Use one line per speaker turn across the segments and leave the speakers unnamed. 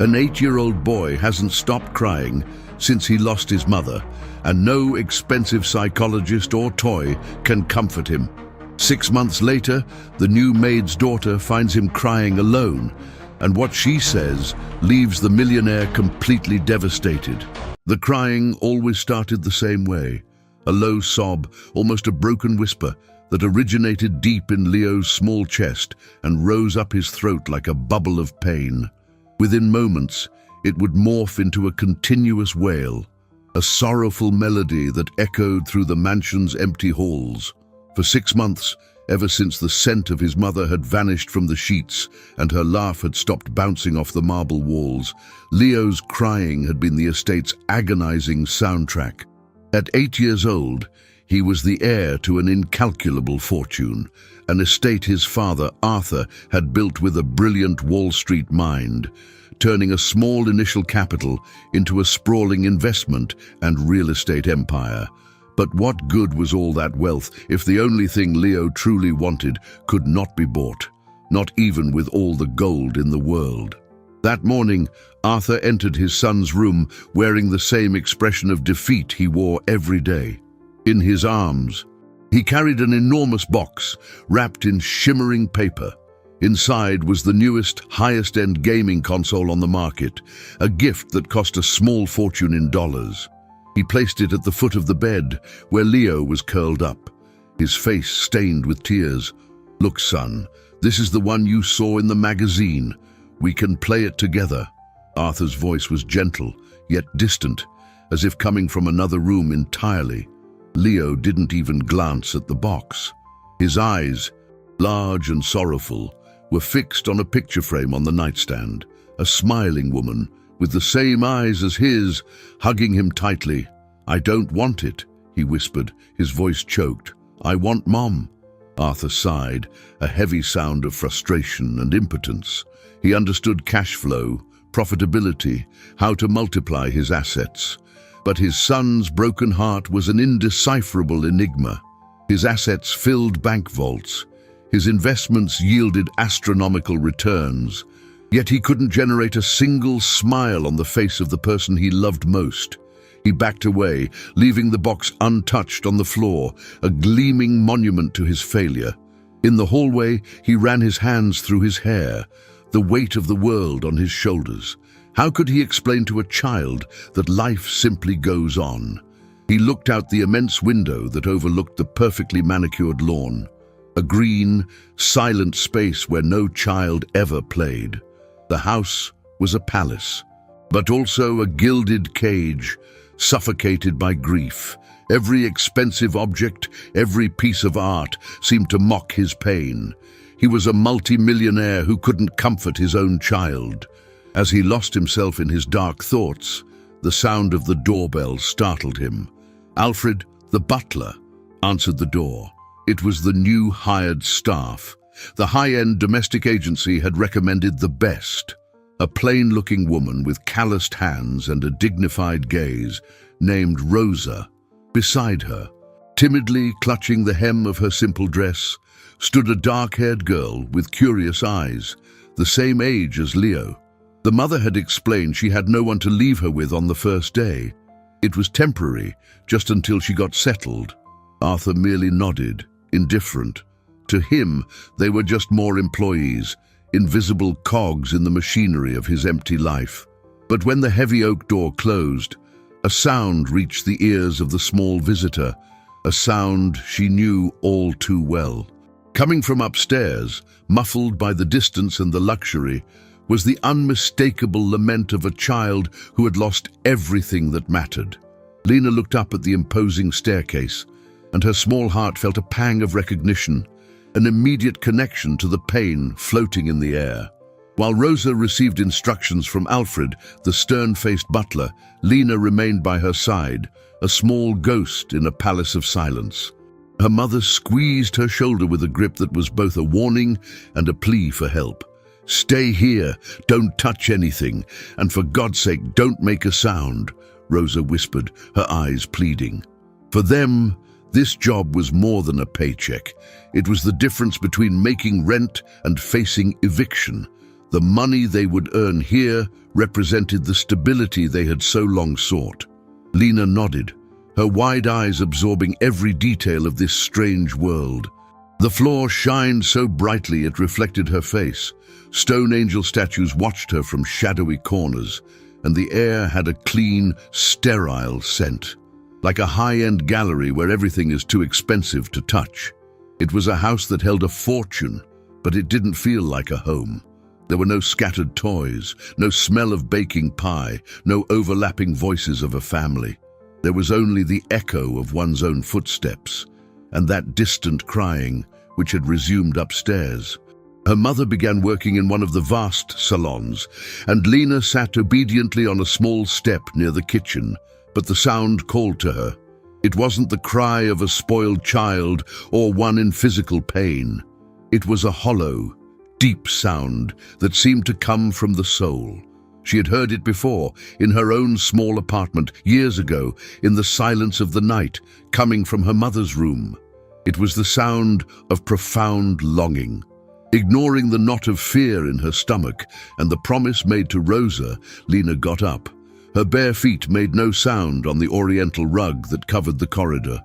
An 8-year-old boy hasn't stopped crying since he lost his mother, and no expensive psychologist or toy can comfort him. 6 months later, the new maid's daughter finds him crying alone, and what she says leaves the millionaire completely devastated. The crying always started the same way, a low sob, almost a broken whisper, that originated deep in Leo's small chest and rose up his throat like a bubble of pain. Within moments, it would morph into a continuous wail, a sorrowful melody that echoed through the mansion's empty halls. For 6 months, ever since the scent of his mother had vanished from the sheets and her laugh had stopped bouncing off the marble walls, Leo's crying had been the estate's agonizing soundtrack. At 8 years old, he was the heir to an incalculable fortune, an estate his father, Arthur, had built with a brilliant Wall Street mind, turning a small initial capital into a sprawling investment and real estate empire. But what good was all that wealth if the only thing Leo truly wanted could not be bought, not even with all the gold in the world? That morning, Arthur entered his son's room wearing the same expression of defeat he wore every day. In his arms, he carried an enormous box wrapped in shimmering paper. Inside was the newest, highest-end gaming console on the market, a gift that cost a small fortune in dollars. He placed it at the foot of the bed, where Leo was curled up, his face stained with tears. "Look, son, this is the one you saw in the magazine. We can play it together." Arthur's voice was gentle, yet distant, as if coming from another room entirely. Leo didn't even glance at the box. His eyes, large and sorrowful, were fixed on a picture frame on the nightstand, a smiling woman, with the same eyes as his, hugging him tightly. "I don't want it," he whispered, his voice choked. "I want Mom." Arthur sighed, a heavy sound of frustration and impotence. He understood cash flow, profitability, how to multiply his assets. But his son's broken heart was an indecipherable enigma. His assets filled bank vaults. His investments yielded astronomical returns. Yet he couldn't generate a single smile on the face of the person he loved most. He backed away, leaving the box untouched on the floor, a gleaming monument to his failure. In the hallway, he ran his hands through his hair, the weight of the world on his shoulders. How could he explain to a child that life simply goes on? He looked out the immense window that overlooked the perfectly manicured lawn, a green, silent space where no child ever played. The house was a palace, but also a gilded cage, suffocated by grief. Every expensive object, every piece of art seemed to mock his pain. He was a multi-millionaire who couldn't comfort his own child. As he lost himself in his dark thoughts, the sound of the doorbell startled him. Alfred, the butler, answered the door. It was the new hired staff. The high-end domestic agency had recommended the best. A plain-looking woman with calloused hands and a dignified gaze, named Rosa. Beside her, timidly clutching the hem of her simple dress, stood a dark-haired girl with curious eyes, the same age as Leo. The mother had explained she had no one to leave her with on the first day. It was temporary, just until she got settled. Arthur merely nodded, indifferent. To him, they were just more employees, invisible cogs in the machinery of his empty life. But when the heavy oak door closed, a sound reached the ears of the small visitor, a sound she knew all too well. Coming from upstairs, muffled by the distance and the luxury, was the unmistakable lament of a child who had lost everything that mattered. Lena looked up at the imposing staircase, and her small heart felt a pang of recognition, an immediate connection to the pain floating in the air. While Rosa received instructions from Alfred, the stern-faced butler, Lena remained by her side, a small ghost in a palace of silence. Her mother squeezed her shoulder with a grip that was both a warning and a plea for help. "Stay here, don't touch anything, and for God's sake, don't make a sound," Rosa whispered, her eyes pleading. For them, this job was more than a paycheck. It was the difference between making rent and facing eviction. The money they would earn here represented the stability they had so long sought. Lena nodded, her wide eyes absorbing every detail of this strange world. The floor shined so brightly it reflected her face. Stone angel statues watched her from shadowy corners, and the air had a clean, sterile scent, like a high-end gallery where everything is too expensive to touch. It was a house that held a fortune, but it didn't feel like a home. There were no scattered toys, no smell of baking pie, no overlapping voices of a family. There was only the echo of one's own footsteps, and that distant crying, which had resumed upstairs. Her mother began working in one of the vast salons, and Lena sat obediently on a small step near the kitchen, but the sound called to her. It wasn't the cry of a spoiled child or one in physical pain. It was a hollow, deep sound that seemed to come from the soul. She had heard it before, in her own small apartment, years ago, in the silence of the night, coming from her mother's room. It was the sound of profound longing. Ignoring the knot of fear in her stomach and the promise made to Rosa, Lena got up. Her bare feet made no sound on the oriental rug that covered the corridor.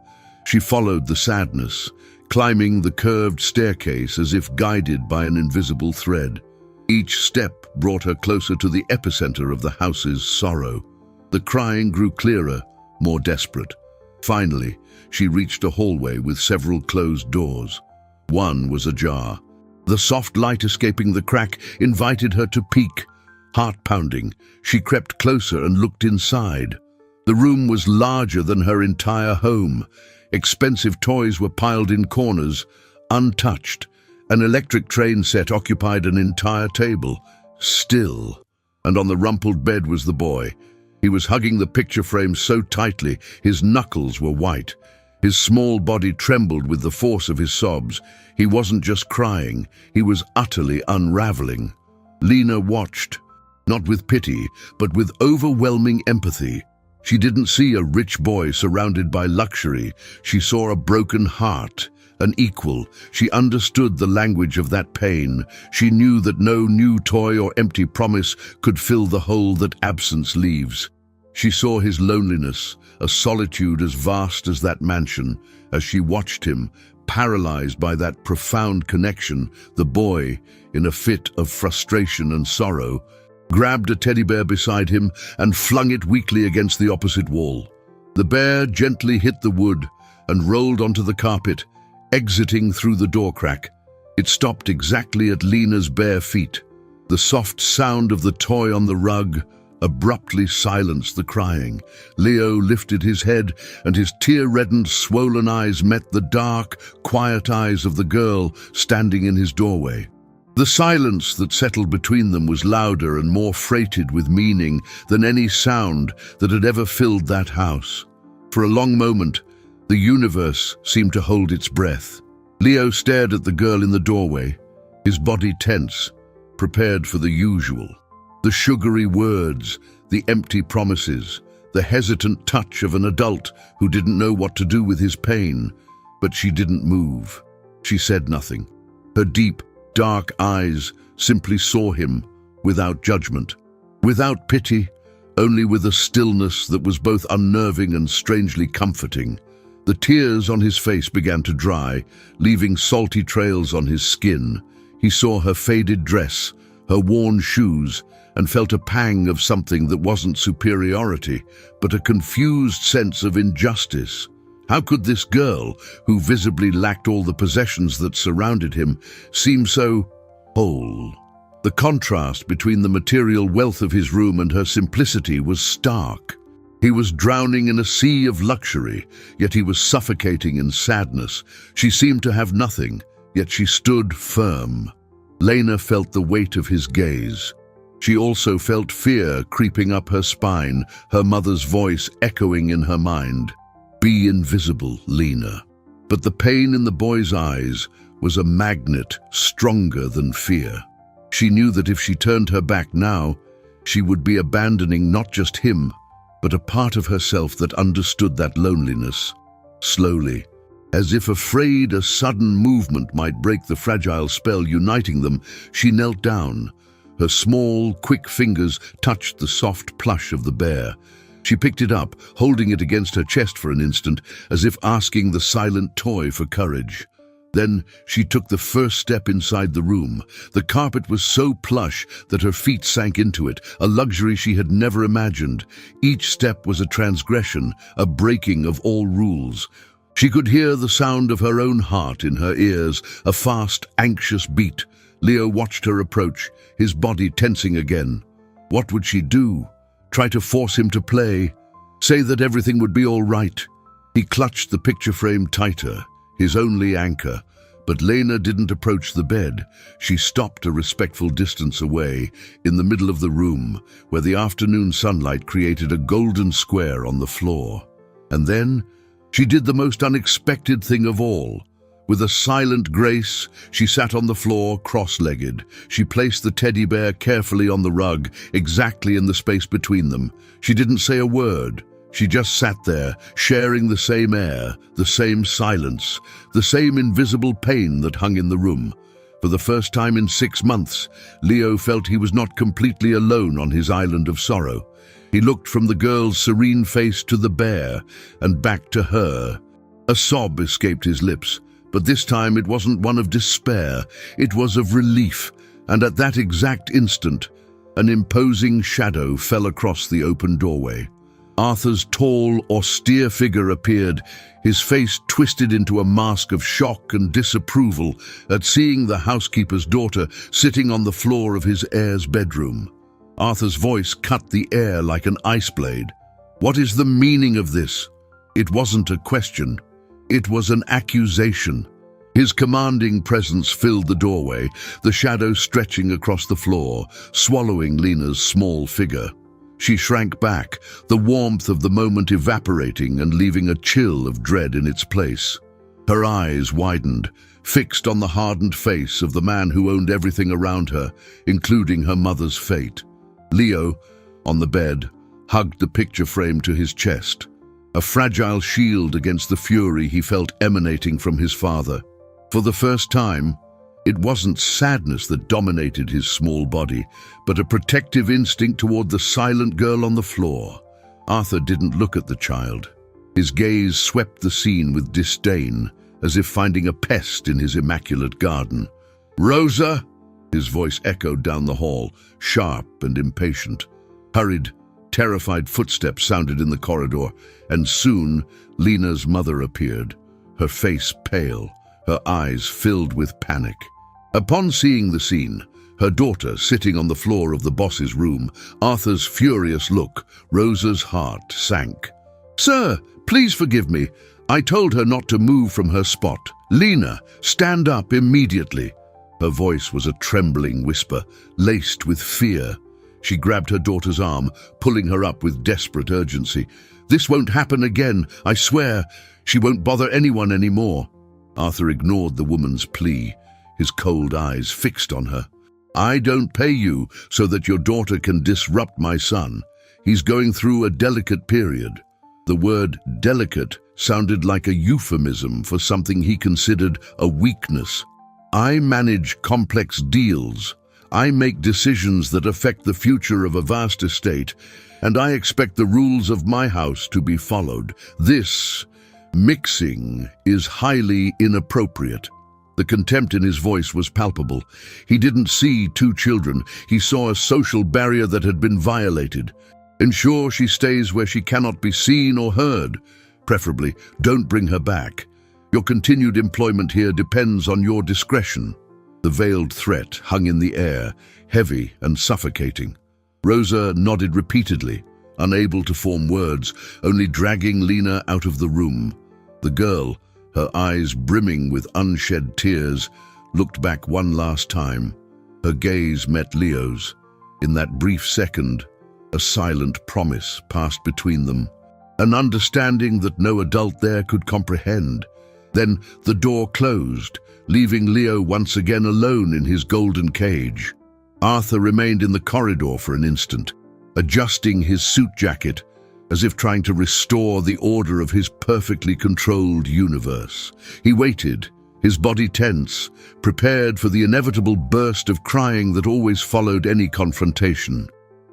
She followed the sadness, climbing the curved staircase as if guided by an invisible thread. Each step brought her closer to the epicenter of the house's sorrow. The crying grew clearer, more desperate. Finally, she reached a hallway with several closed doors. One was ajar. The soft light escaping the crack invited her to peek. Heart pounding, she crept closer and looked inside. The room was larger than her entire home. Expensive toys were piled in corners, untouched. An electric train set occupied an entire table, still. And on the rumpled bed was the boy. He was hugging the picture frame so tightly, his knuckles were white. His small body trembled with the force of his sobs. He wasn't just crying, he was utterly unraveling. Lena watched, not with pity, but with overwhelming empathy. She didn't see a rich boy surrounded by luxury. She saw a broken heart, an equal. She understood the language of that pain. She knew that no new toy or empty promise could fill the hole that absence leaves. She saw his loneliness, a solitude as vast as that mansion. As she watched him, paralyzed by that profound connection, the boy, in a fit of frustration and sorrow, grabbed a teddy bear beside him and flung it weakly against the opposite wall. The bear gently hit the wood and rolled onto the carpet, exiting through the door crack. It stopped exactly at Lena's bare feet. The soft sound of the toy on the rug abruptly silenced the crying. Leo lifted his head, and his tear-reddened, swollen eyes met the dark, quiet eyes of the girl standing in his doorway. The silence that settled between them was louder and more freighted with meaning than any sound that had ever filled that house. For a long moment, the universe seemed to hold its breath. Leo stared at the girl in the doorway, his body tense, prepared for the usual. The sugary words, the empty promises, the hesitant touch of an adult who didn't know what to do with his pain. But she didn't move. She said nothing. Her deep, dark eyes simply saw him, without judgment, without pity, only with a stillness that was both unnerving and strangely comforting. The tears on his face began to dry, leaving salty trails on his skin. He saw her faded dress, her worn shoes, and felt a pang of something that wasn't superiority, but a confused sense of injustice. How could this girl, who visibly lacked all the possessions that surrounded him, seem so whole? The contrast between the material wealth of his room and her simplicity was stark. He was drowning in a sea of luxury, yet he was suffocating in sadness. She seemed to have nothing, yet she stood firm. Lena felt the weight of his gaze. She also felt fear creeping up her spine, her mother's voice echoing in her mind. "Be invisible, Lena." But the pain in the boy's eyes was a magnet stronger than fear. She knew that if she turned her back now, she would be abandoning not just him, but a part of herself that understood that loneliness. Slowly, as if afraid a sudden movement might break the fragile spell uniting them, she knelt down. Her small, quick fingers touched the soft plush of the bear. She picked it up, holding it against her chest for an instant, as if asking the silent toy for courage. Then she took the first step inside the room. The carpet was so plush that her feet sank into it, a luxury she had never imagined. Each step was a transgression, a breaking of all rules. She could hear the sound of her own heart in her ears, a fast, anxious beat. Leo watched her approach, his body tensing again. What would she do? Try to force him to play? Say that everything would be all right? He clutched the picture frame tighter, his only anchor. But Lena didn't approach the bed. She stopped a respectful distance away, in the middle of the room, where the afternoon sunlight created a golden square on the floor. And then she did the most unexpected thing of all. With a silent grace, she sat on the floor, cross-legged. She placed the teddy bear carefully on the rug, exactly in the space between them. She didn't say a word. She just sat there, sharing the same air, the same silence, the same invisible pain that hung in the room. For the first time in 6 months, Leo felt he was not completely alone on his island of sorrow. He looked from the girl's serene face to the bear, and back to her. A sob escaped his lips. But this time it wasn't one of despair, it was of relief, and at that exact instant, an imposing shadow fell across the open doorway. Arthur's tall, austere figure appeared, his face twisted into a mask of shock and disapproval at seeing the housekeeper's daughter sitting on the floor of his heir's bedroom. Arthur's voice cut the air like an ice blade. "What is the meaning of this?" It wasn't a question. It was an accusation. His commanding presence filled the doorway, the shadow stretching across the floor, swallowing Lena's small figure. She shrank back, the warmth of the moment evaporating and leaving a chill of dread in its place. Her eyes widened, fixed on the hardened face of the man who owned everything around her, including her mother's fate. Leo, on the bed, hugged the picture frame to his chest, a fragile shield against the fury he felt emanating from his father. For the first time, it wasn't sadness that dominated his small body, but a protective instinct toward the silent girl on the floor. Arthur didn't look at the child. His gaze swept the scene with disdain, as if finding a pest in his immaculate garden. "Rosa!" His voice echoed down the hall, sharp and impatient. Hurried, terrified footsteps sounded in the corridor, and soon Lena's mother appeared, her face pale, her eyes filled with panic. Upon seeing the scene, her daughter sitting on the floor of the boss's room, Arthur's furious look, Rosa's heart sank. "Sir, please forgive me. I told her not to move from her spot. Lena, stand up immediately." Her voice was a trembling whisper, laced with fear. She grabbed her daughter's arm, pulling her up with desperate urgency. "This won't happen again, I swear. She won't bother anyone anymore." Arthur ignored the woman's plea, his cold eyes fixed on her. "I don't pay you so that your daughter can disrupt my son. He's going through a delicate period." The word delicate sounded like a euphemism for something he considered a weakness. "I manage complex deals. I make decisions that affect the future of a vast estate, and I expect the rules of my house to be followed. This mixing is highly inappropriate." The contempt in his voice was palpable. He didn't see two children. He saw a social barrier that had been violated. "Ensure she stays where she cannot be seen or heard. Preferably, don't bring her back. Your continued employment here depends on your discretion." The veiled threat hung in the air, heavy and suffocating. Rosa nodded repeatedly, unable to form words, only dragging Lena out of the room. The girl, her eyes brimming with unshed tears, looked back one last time. Her gaze met Leo's. In that brief second, a silent promise passed between them, an understanding that no adult there could comprehend. Then the door closed, leaving Leo once again alone in his golden cage. Arthur remained in the corridor for an instant, adjusting his suit jacket, as if trying to restore the order of his perfectly controlled universe. He waited, his body tense, prepared for the inevitable burst of crying that always followed any confrontation.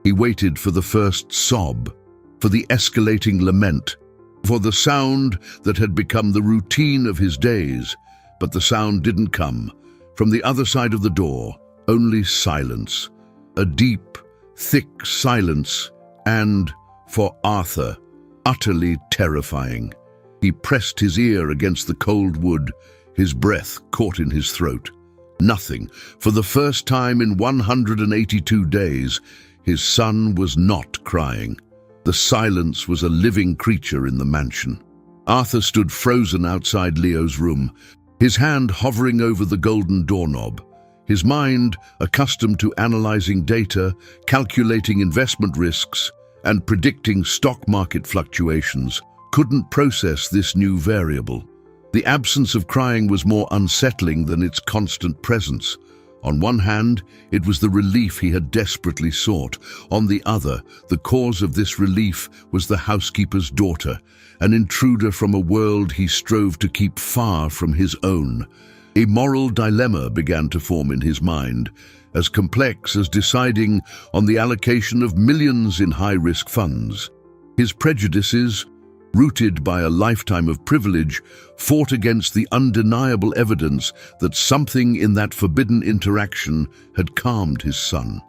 He waited for the first sob, for the escalating lament, for the sound that had become the routine of his days. But the sound didn't come. From the other side of the door, only silence. A deep, thick silence, and, for Arthur, utterly terrifying. He pressed his ear against the cold wood, his breath caught in his throat. Nothing. For the first time in 182 days, his son was not crying. The silence was a living creature in the mansion. Arthur stood frozen outside Leo's room, his hand hovering over the golden doorknob. His mind, accustomed to analyzing data, calculating investment risks, and predicting stock market fluctuations, couldn't process this new variable. The absence of crying was more unsettling than its constant presence. On one hand, it was the relief he had desperately sought. On the other, the cause of this relief was the housekeeper's daughter, an intruder from a world he strove to keep far from his own. A moral dilemma began to form in his mind, as complex as deciding on the allocation of millions in high-risk funds. His prejudices, rooted by a lifetime of privilege, fought against the undeniable evidence that something in that forbidden interaction had calmed his son.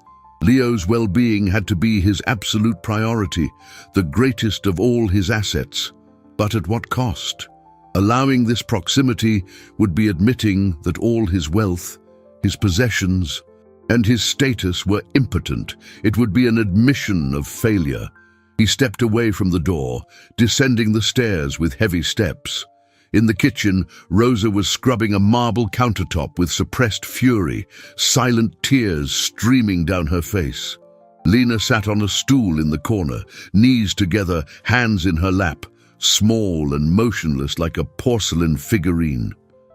Leo's well-being had to be his absolute priority, the greatest of all his assets. But at what cost? Allowing this proximity would be admitting that all his wealth, his possessions, and his status were impotent. It would be an admission of failure. He stepped away from the door, descending the stairs with heavy steps. In the kitchen, Rosa was scrubbing a marble countertop with suppressed fury, silent tears streaming down her face. Lena sat on a stool in the corner, knees together, hands in her lap, small and motionless like a porcelain figurine.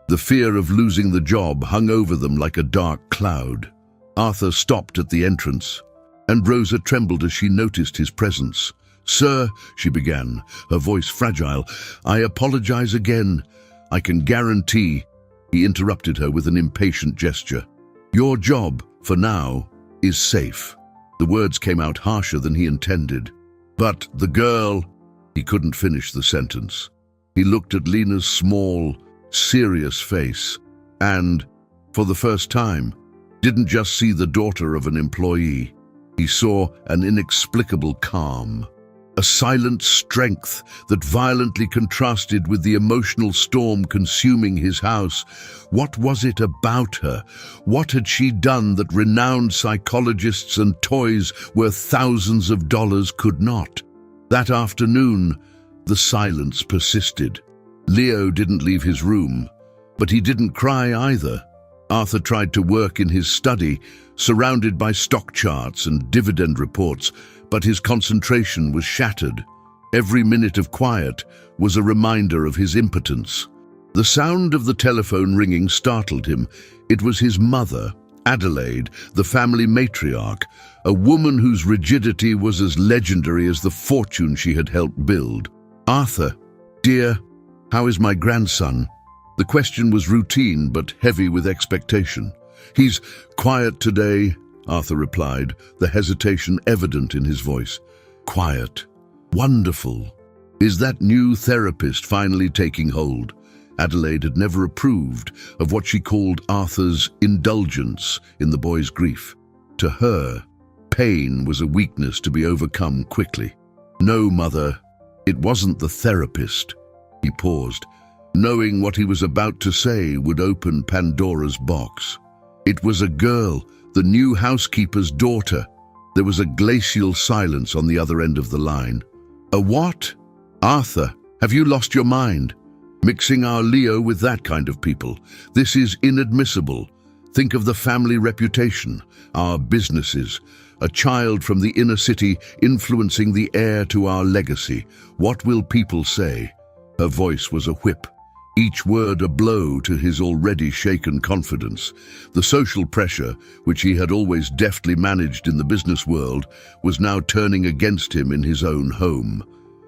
The fear of losing the job hung over them like a dark cloud. Arthur stopped at the entrance, and Rosa trembled as she noticed his presence. "Sir," she began, her voice fragile, "I apologize again. I can guarantee—" He interrupted her with an impatient gesture. "Your job, for now, is safe." The words came out harsher than he intended. "But the girl—" He couldn't finish the sentence. He looked at Lena's small, serious face, and, for the first time, didn't just see the daughter of an employee. He saw an inexplicable calm, a silent strength that violently contrasted with the emotional storm consuming his house. What was it about her? What had she done that renowned psychologists and toys worth thousands of dollars could not? That afternoon, the silence persisted. Leo didn't leave his room, but he didn't cry either. Arthur tried to work in his study, surrounded by stock charts and dividend reports, but his concentration was shattered. Every minute of quiet was a reminder of his impotence. The sound of the telephone ringing startled him. It was his mother, Adelaide, the family matriarch, a woman whose rigidity was as legendary as the fortune she had helped build. "Arthur, dear, how is my grandson?" The question was routine but heavy with expectation. "He's quiet today," Arthur replied, the hesitation evident in his voice. "Quiet. Wonderful. Is that new therapist finally taking hold?" Adelaide had never approved of what she called Arthur's indulgence in the boy's grief. To her, pain was a weakness to be overcome quickly. "No, Mother, it wasn't the therapist." He paused, knowing what he was about to say would open Pandora's box. "It was a girl, the new housekeeper's daughter." There was a glacial silence on the other end of the line. "A what? Arthur, have you lost your mind? Mixing our Leo with that kind of people. This is inadmissible. Think of the family reputation, our businesses, a child from the inner city influencing the heir to our legacy. What will people say?" Her voice was a whip, each word a blow to his already shaken confidence. The social pressure, which he had always deftly managed in the business world, was now turning against him in his own home.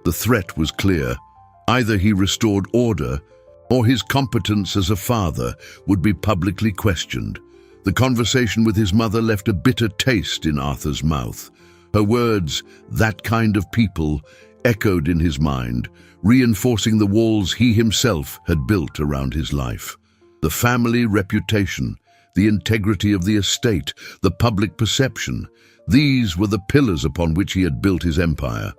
The threat was clear. Either he restored order, or his competence as a father would be publicly questioned. The conversation with his mother left a bitter taste in Arthur's mouth. Her words, "that kind of people," echoed in his mind, reinforcing the walls he himself had built around his life. The family reputation, the integrity of the estate, the public perception, these were the pillars upon which he had built his empire.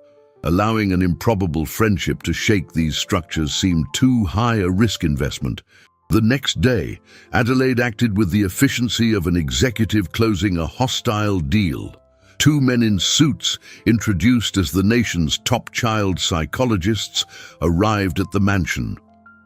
Allowing an improbable friendship to shake these structures seemed too high a risk investment. The next day, Adelaide acted with the efficiency of an executive closing a hostile deal. Two men in suits, introduced as the nation's top child psychologists, arrived at the mansion.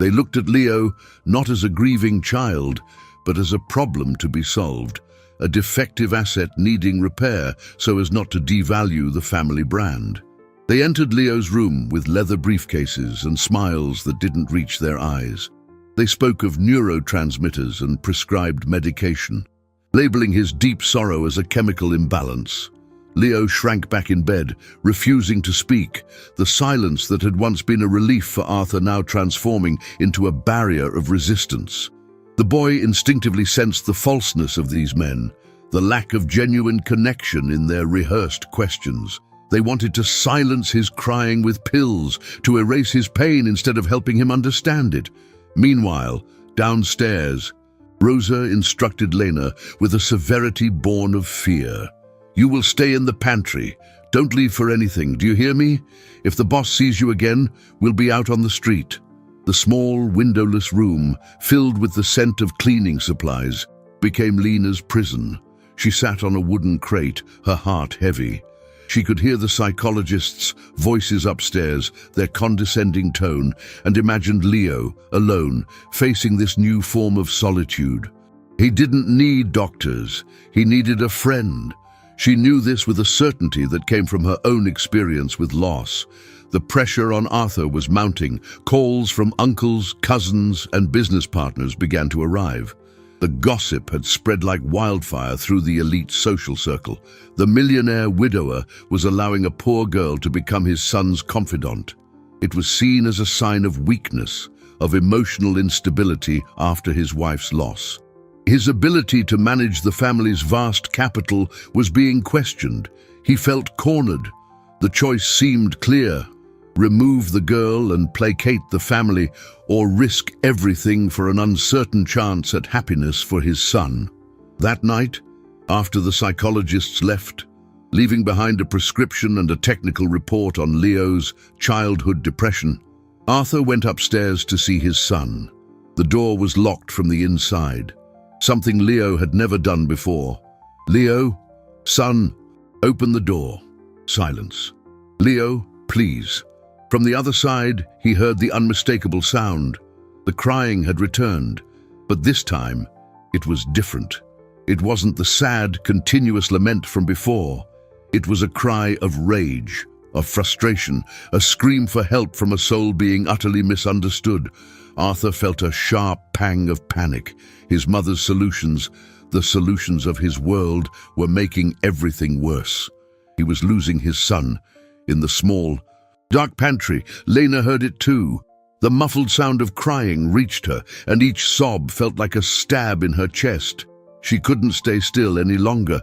They looked at Leo not as a grieving child, but as a problem to be solved, a defective asset needing repair so as not to devalue the family brand. They entered Leo's room with leather briefcases and smiles that didn't reach their eyes. They spoke of neurotransmitters and prescribed medication, labeling his deep sorrow as a chemical imbalance. Leo shrank back in bed, refusing to speak, the silence that had once been a relief for Arthur now transforming into a barrier of resistance. The boy instinctively sensed the falseness of these men, the lack of genuine connection in their rehearsed questions. They wanted to silence his crying with pills, to erase his pain instead of helping him understand it. Meanwhile, downstairs, Rosa instructed Lena with a severity born of fear. "You will stay in the pantry. Don't leave for anything, do you hear me? If the boss sees you again, we'll be out on the street." The small, windowless room, filled with the scent of cleaning supplies, became Lena's prison. She sat on a wooden crate, her heart heavy. She could hear the psychologists' voices upstairs, their condescending tone, and imagined Leo, alone, facing this new form of solitude. He didn't need doctors. He needed a friend. She knew this with a certainty that came from her own experience with loss. The pressure on Arthur was mounting. Calls from uncles, cousins, and business partners began to arrive. The gossip had spread like wildfire through the elite social circle. The millionaire widower was allowing a poor girl to become his son's confidant. It was seen as a sign of weakness, of emotional instability after his wife's loss. His ability to manage the family's vast capital was being questioned. He felt cornered. The choice seemed clear: remove the girl and placate the family, or risk everything for an uncertain chance at happiness for his son. That night, after the psychologists left, leaving behind a prescription and a technical report on Leo's childhood depression, Arthur went upstairs to see his son. The door was locked from the inside, something Leo had never done before. "Leo, son, open the door." Silence. "Leo, please." From the other side, he heard the unmistakable sound. The crying had returned, but this time, it was different. It wasn't the sad, continuous lament from before. It was a cry of rage, of frustration, a scream for help from a soul being utterly misunderstood. Arthur felt a sharp pang of panic. His mother's solutions, the solutions of his world, were making everything worse. He was losing his son. In the small, dark pantry, Lena heard it too. The muffled sound of crying reached her, and each sob felt like a stab in her chest. She couldn't stay still any longer.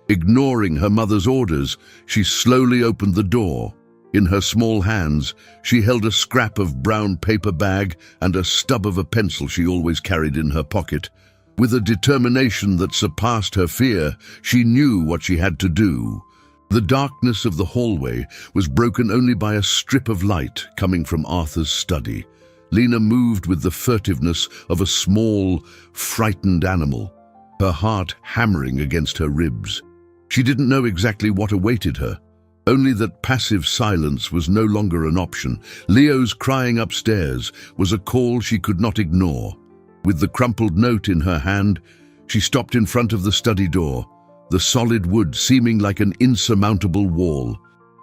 Ignoring her mother's orders, she slowly opened the door. In her small hands, she held a scrap of brown paper bag and a stub of a pencil she always carried in her pocket. With a determination that surpassed her fear, she knew what she had to do. The darkness of the hallway was broken only by a strip of light coming from Arthur's study. Lena moved with the furtiveness of a small, frightened animal, her heart hammering against her ribs. She didn't know exactly what awaited her, only that passive silence was no longer an option. Leo's crying upstairs was a call she could not ignore. With the crumpled note in her hand, she stopped in front of the study door, the solid wood seeming like an insurmountable wall.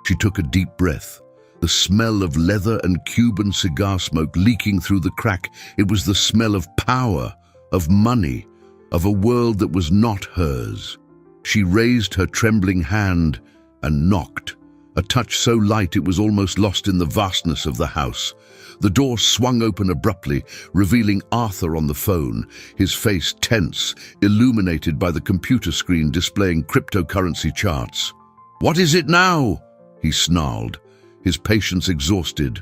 She took a deep breath. The smell of leather and Cuban cigar smoke leaking through the crack. It was the smell of power, of money, of a world that was not hers. She raised her trembling hand and knocked. a touch so light it was almost lost in the vastness of the house. The door swung open abruptly, revealing Arthur on the phone, his face tense, illuminated by the computer screen displaying cryptocurrency charts. "What is it now?" he snarled, his patience exhausted.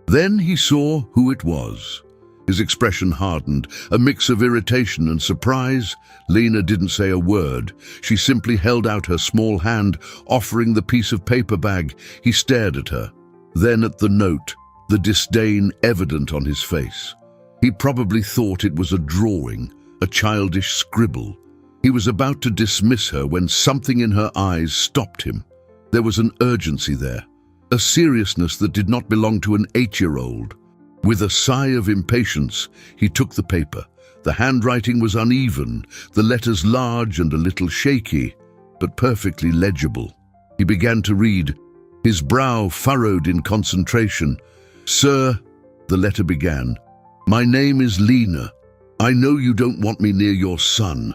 Then he saw who it was. His expression hardened, a mix of irritation and surprise. Lena didn't say a word. She simply held out her small hand, offering the piece of paper bag. He stared at her, then at the note, the disdain evident on his face. He probably thought it was a drawing, a childish scribble. He was about to dismiss her when something in her eyes stopped him. There was an urgency there, a seriousness that did not belong to an 8-year-old. With a sigh of impatience, he took the paper. The handwriting was uneven, the letters large and a little shaky, but perfectly legible. He began to read, his brow furrowed in concentration. "Sir," the letter began, "my name is Lena. I know you don't want me near your son.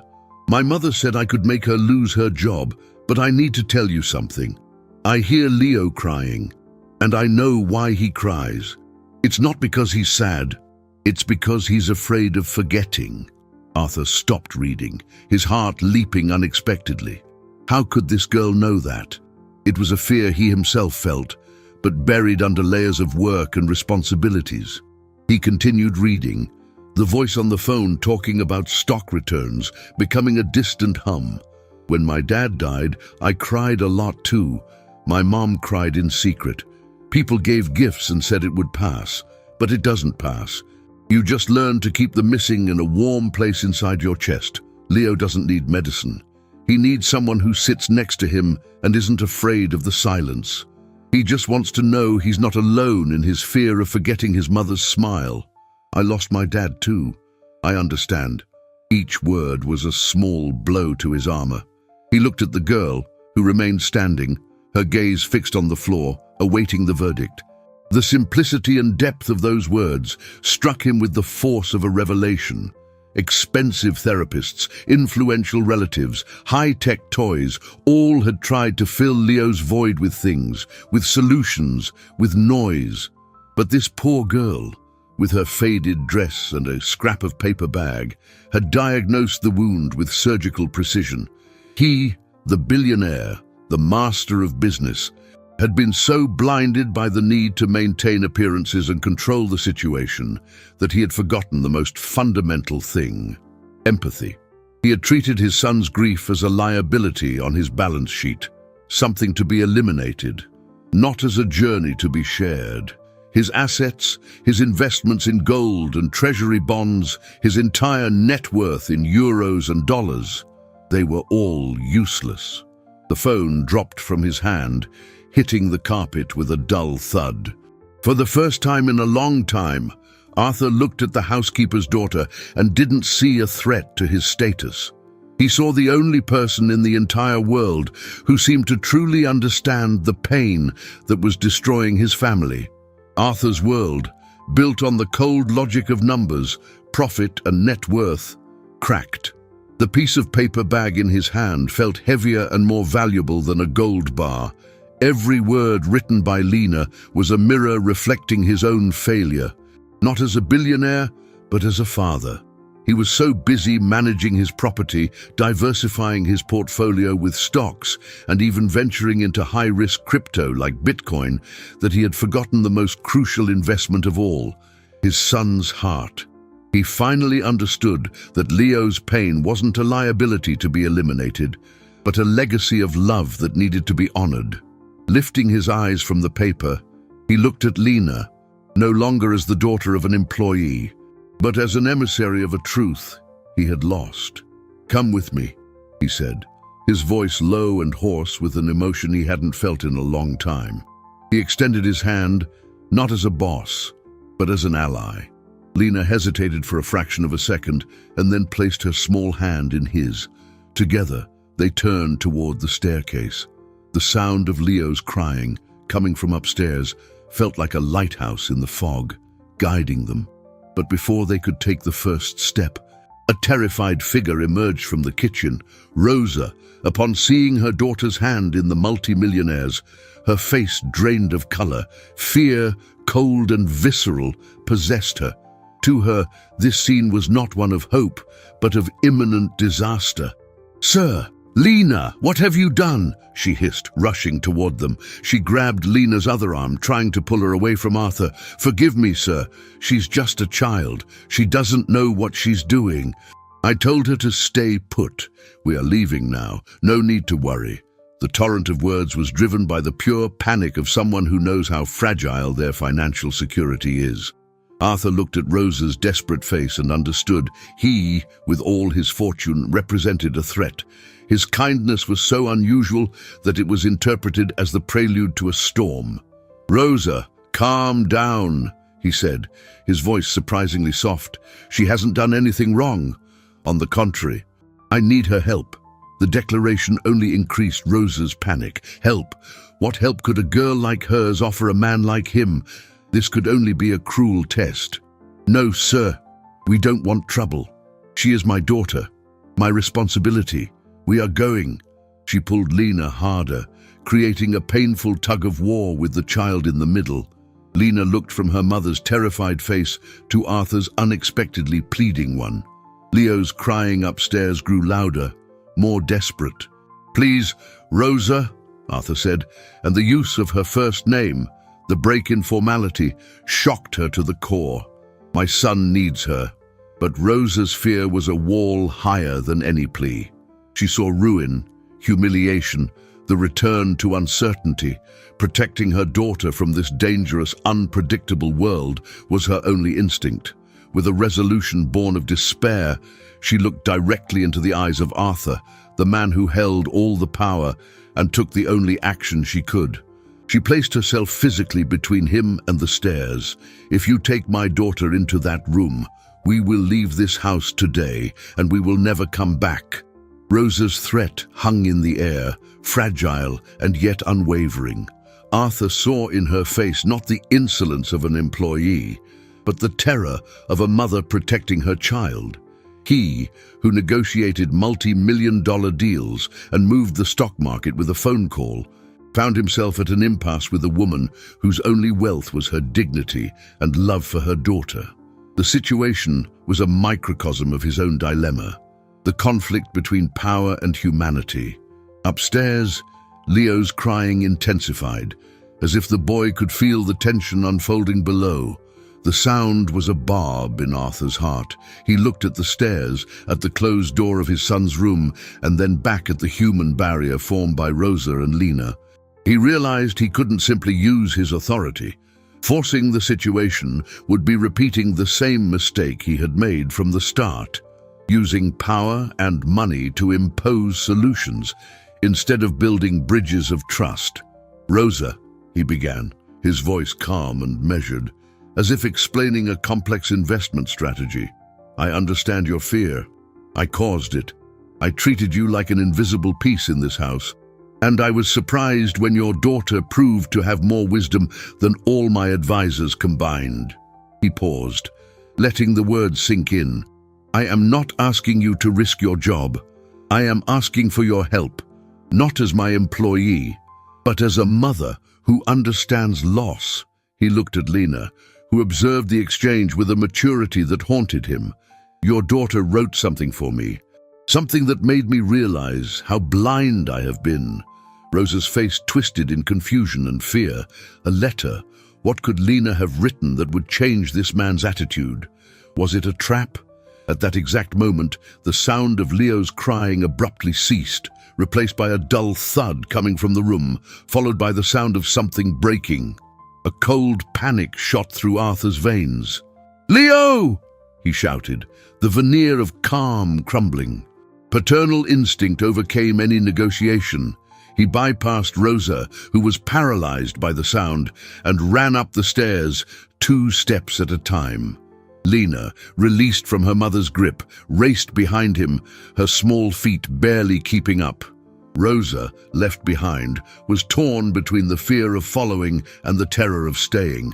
My mother said I could make her lose her job, but I need to tell you something. I hear Leo crying, and I know why he cries. It's not because he's sad, it's because he's afraid of forgetting." Arthur stopped reading, his heart leaping unexpectedly. How could this girl know that? It was a fear he himself felt, but buried under layers of work and responsibilities. He continued reading, the voice on the phone talking about stock returns, becoming a distant hum. "When my dad died, I cried a lot too. My mom cried in secret. People gave gifts and said it would pass, but it doesn't pass. You just learn to keep the missing in a warm place inside your chest. Leo doesn't need medicine. He needs someone who sits next to him and isn't afraid of the silence. He just wants to know he's not alone in his fear of forgetting his mother's smile. I lost my dad too. I understand." Each word was a small blow to his armor. He looked at the girl, who remained standing, her gaze fixed on the floor, awaiting the verdict. The simplicity and depth of those words struck him with the force of a revelation. Expensive therapists, influential relatives, high-tech toys, all had tried to fill Leo's void with things, with solutions, with noise. But this poor girl, with her faded dress and a scrap of paper bag, had diagnosed the wound with surgical precision. He, the billionaire, the master of business, had been so blinded by the need to maintain appearances and control the situation that he had forgotten the most fundamental thing: empathy. He had treated his son's grief as a liability on his balance sheet, something to be eliminated, not as a journey to be shared. His assets, his investments in gold and treasury bonds, his entire net worth in euros and dollars, they were all useless. The phone dropped from his hand, hitting the carpet with a dull thud. For the first time in a long time, Arthur looked at the housekeeper's daughter and didn't see a threat to his status. He saw the only person in the entire world who seemed to truly understand the pain that was destroying his family. Arthur's world, built on the cold logic of numbers, profit and net worth, cracked. The piece of paper bag in his hand felt heavier and more valuable than a gold bar. Every word written by Lena was a mirror reflecting his own failure, not as a billionaire, but as a father. He was so busy managing his property, diversifying his portfolio with stocks, and even venturing into high-risk crypto like Bitcoin, that he had forgotten the most crucial investment of all, his son's heart. He finally understood that Leo's pain wasn't a liability to be eliminated, but a legacy of love that needed to be honored. Lifting his eyes from the paper, he looked at Lena, no longer as the daughter of an employee, but as an emissary of a truth he had lost. "Come with me," he said, his voice low and hoarse with an emotion he hadn't felt in a long time. He extended his hand, not as a boss, but as an ally. Lena hesitated for a fraction of a second and then placed her small hand in his. Together, they turned toward the staircase. The sound of Leo's crying, coming from upstairs, felt like a lighthouse in the fog, guiding them. But before they could take the first step, A terrified figure emerged from the kitchen. Rosa, upon seeing her daughter's hand in the multi-millionaire's, her face drained of color. Fear, cold and visceral, possessed her. To her, this scene was not one of hope, but of imminent disaster. "Sir, Lena, what have you done?" she hissed, rushing toward them. She grabbed Lena's other arm, trying to pull her away from Arthur. "Forgive me, sir. She's just a child. She doesn't know what she's doing. I told her to stay put. We are leaving now. No need to worry." The torrent of words was driven by the pure panic of someone who knows how fragile their financial security is. Arthur looked at Rosa's desperate face and understood. He, with all his fortune, represented a threat. His kindness was so unusual that it was interpreted as the prelude to a storm. "Rosa, calm down," he said, his voice surprisingly soft. "She hasn't done anything wrong. On the contrary, I need her help." The declaration only increased Rosa's panic. Help? What help could a girl like hers offer a man like him? This could only be a cruel test. "No, sir. We don't want trouble. She is my daughter, my responsibility. We are going." She pulled Lena harder, creating a painful tug-of-war with the child in the middle. Lena looked from her mother's terrified face to Arthur's unexpectedly pleading one. Leo's crying upstairs grew louder, more desperate. "Please, Rosa," Arthur said, and the use of her first name, the break in formality, shocked her to the core. "My son needs her." But Rosa's fear was a wall higher than any plea. She saw ruin, humiliation, the return to uncertainty. Protecting her daughter from this dangerous, unpredictable world was her only instinct. With a resolution born of despair, she looked directly into the eyes of Arthur, the man who held all the power, and took the only action she could. She placed herself physically between him and the stairs. "If you take my daughter into that room, we will leave this house today, and we will never come back." Rosa's threat hung in the air, fragile and yet unwavering. Arthur saw in her face not the insolence of an employee, but the terror of a mother protecting her child. He, who negotiated multi-million-dollar deals and moved the stock market with a phone call, found himself at an impasse with a woman whose only wealth was her dignity and love for her daughter. The situation was a microcosm of his own dilemma, the conflict between power and humanity. Upstairs, Leo's crying intensified, as if the boy could feel the tension unfolding below. The sound was a barb in Arthur's heart. He looked at the stairs, at the closed door of his son's room, and then back at the human barrier formed by Rosa and Lena. He realized he couldn't simply use his authority. Forcing the situation would be repeating the same mistake he had made from the start, using power and money to impose solutions instead of building bridges of trust. "Rosa," he began, his voice calm and measured, as if explaining a complex investment strategy. "I understand your fear. I caused it. I treated you like an invisible piece in this house. And I was surprised when your daughter proved to have more wisdom than all my advisors combined." He paused, letting the words sink in. "I am not asking you to risk your job. I am asking for your help, not as my employee, but as a mother who understands loss." He looked at Lena, who observed the exchange with a maturity that haunted him. "Your daughter wrote something for me, something that made me realize how blind I have been." Rosa's face twisted in confusion and fear. A letter. What could Lena have written that would change this man's attitude? Was it a trap? At that exact moment, the sound of Leo's crying abruptly ceased, replaced by a dull thud coming from the room, followed by the sound of something breaking. A cold panic shot through Arthur's veins. "Leo!" he shouted, the veneer of calm crumbling. Paternal instinct overcame any negotiation. He bypassed Rosa, who was paralyzed by the sound, and ran up the stairs, 2 steps at a time. Lena, released from her mother's grip, raced behind him, her small feet barely keeping up. Rosa, left behind, was torn between the fear of following and the terror of staying.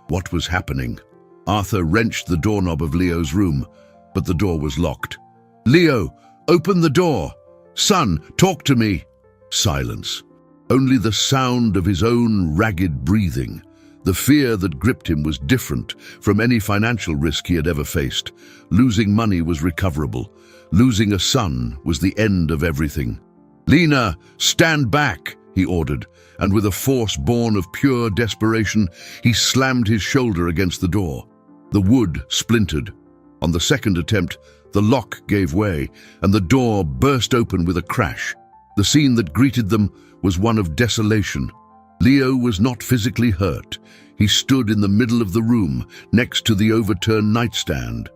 What was happening? Arthur wrenched the doorknob of Leo's room, but the door was locked. "Leo, open the door! Son, talk to me!" Silence. Only the sound of his own ragged breathing. The fear that gripped him was different from any financial risk he had ever faced. Losing money was recoverable. Losing a son was the end of everything. "Lena, stand back!" he ordered, and with a force born of pure desperation, he slammed his shoulder against the door. The wood splintered. On the second attempt, the lock gave way, and the door burst open with a crash. The scene that greeted them was one of desolation. Leo was not physically hurt. He stood in the middle of the room, next to the overturned nightstand.